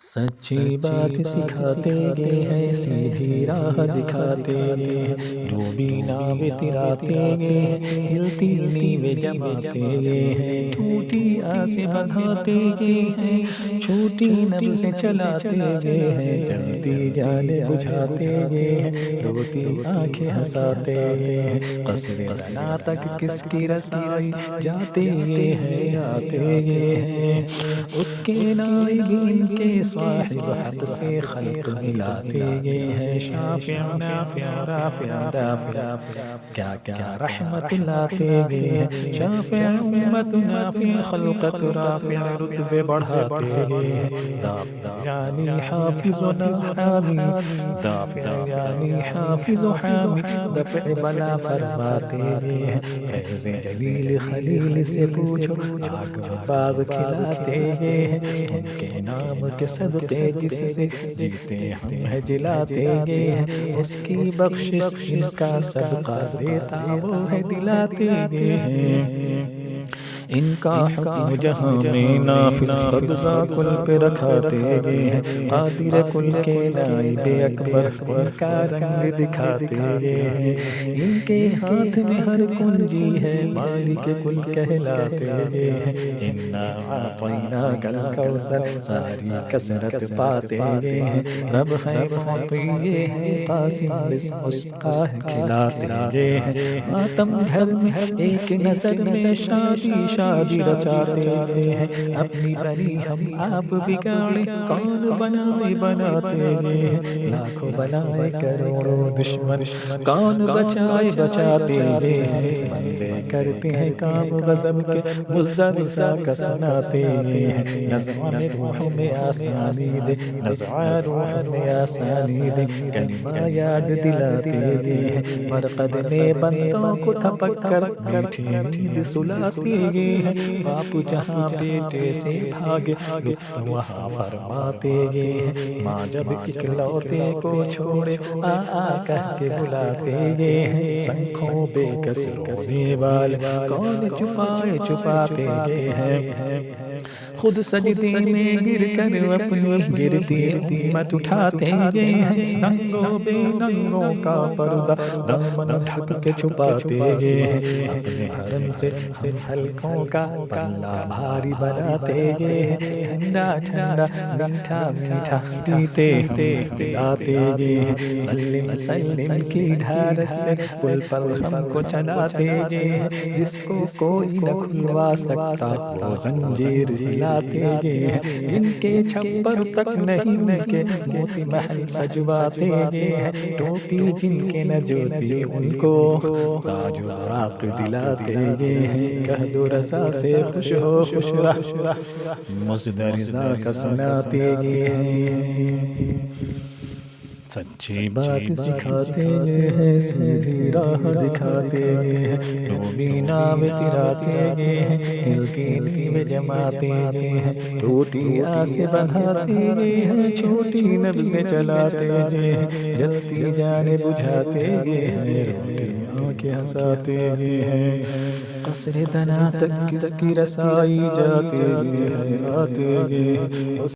سچی بات سکھاتے گے ہیں، سیدھی راہ دکھاتے گے ہیں، روبی ناو تراتے گے ہیں، ہلتی نیوے جماتے گے ہیں، ٹوٹی آسیں بندھاتے گے ہیں، چھوٹی نبض چلاتے گے ہیں، جلتی جانے بجھاتے گے ہیں، روتی آنکھیں ہنساتے گے ہیں، قصر بنا تک کس کی رسائی جاتے گے ہیں، آتے گے ہیں، اس کے نائبین کے صاحب حق سے خلق ملاتے گے ہیں، شافع نافع رافع دافع کیا کیا رحمت لاتے گے ہیں، شافع امت نافع خلقت رافع رتبے بڑھاتے گے ہیں، دافع یعنی حافظ و حامی، دافع یعنی حافظ و حامی، دفع بلا فرماتے گے ہیں، فیض جلیل خلیل سے پوچھو آگ میں باغ کھلاتے گے ہیں، ان کے نام کے صدقے جس سے جیتے ہم ہیں جلاتے گے ہیں، اس کی بخشش ان کا صدقہ دیتا وہ ہے دلاتے گے ہیں، ان کا حکم جہاں میں نافذ قبضہ کل پہ رکھاتے گے ہیں، قادر کل کے نائب اکبر ان کا رنگ دکھاتے گے ہیں، ان کے ہاتھ میں ہر کنجی ہے مالک کل کہلاتے گے ہیں، انا اعطیناک الکوثر ساری کثرت پاتے گے ہیں، رب ہے معطی یہ ہے قاسم مسقا ہے کھلاتے گے ہیں، ماتم گھر میں ایک نظر میں شادی شادی رچاتے گے ہیں، اپنی بنی ہم آپ بگاڑے کون بنائے بناتے گے ہیں، لاکھوں بنائے کروڑوں دشمن کون بچائے بچاتے گے ہیں، بندے کرتے ہیں کام غضب کے مزدر سا کا سناتے گے ہیں، نظم میں روح میں آسانی دے، نزع روح میں آسانی دے، کلمہ یاد دلاتے گے ہیں، مرقد میں بندوں کو تھپک کر میٹھی نیند سلاتے گے ہیں، باپ جہاں بیٹے سے بھاگے لطف وہاں فرماتے گے ہیں، ماں جب اکلوتے کو چھوڑے آ آ کہہ کے بلاتے گے ہیں، سنکھوں بے کس رونے والے کون چھپائے چھپاتے گے ہیں، خود سجدے میں گر کر اپنی گرتی امت اٹھاتے گے ہیں، ننگوں بے ننگوں کا پردہ دامن ڈھک کے چھپاتے گے ہیں، اپنے حرم سے ہم حلقوں کا پلہ بھاری بناتے گے ہیں، ٹھنڈا ٹھنڈا میٹھا میٹھا پیتے ہم پلاتے گے ہیں، سلم سلم کی ڈھارس سے پل پل ہم کو چلاتے گے ہیں، جس کو کوئی نہ کھلوا سکتا وہ زنجیر ہلاتے گے ہیں، جن کے چھپر تک نہیں ان کے موتی محل سجواتے گے ہیں، ٹوپی جن کے نہ جوتی ان کو تاج و براق دلاتے گے ہیں، کہہ دو رضا سے خوش ہو خوش رہ مزد رضا کا سناتے گے ہیں، سچی بات سکھاتے گے ہیں، سیدھی راہ دکھاتے گے ہیں، روبی ناو تراتے گے ہیں، ہلتی نیوے جماتے گے ہیں، ٹوٹی آسیں بندھاتے گے ہیں، چھوٹی نبضیں چلاتے گے ہیں، جلتی جانے بجھاتے گے ہیں، روتی آنکھیں ہنساتے گے ہیں، قصر دنا تک کس کی رسائی جاتے گے ہیں، آتے گے ہیں،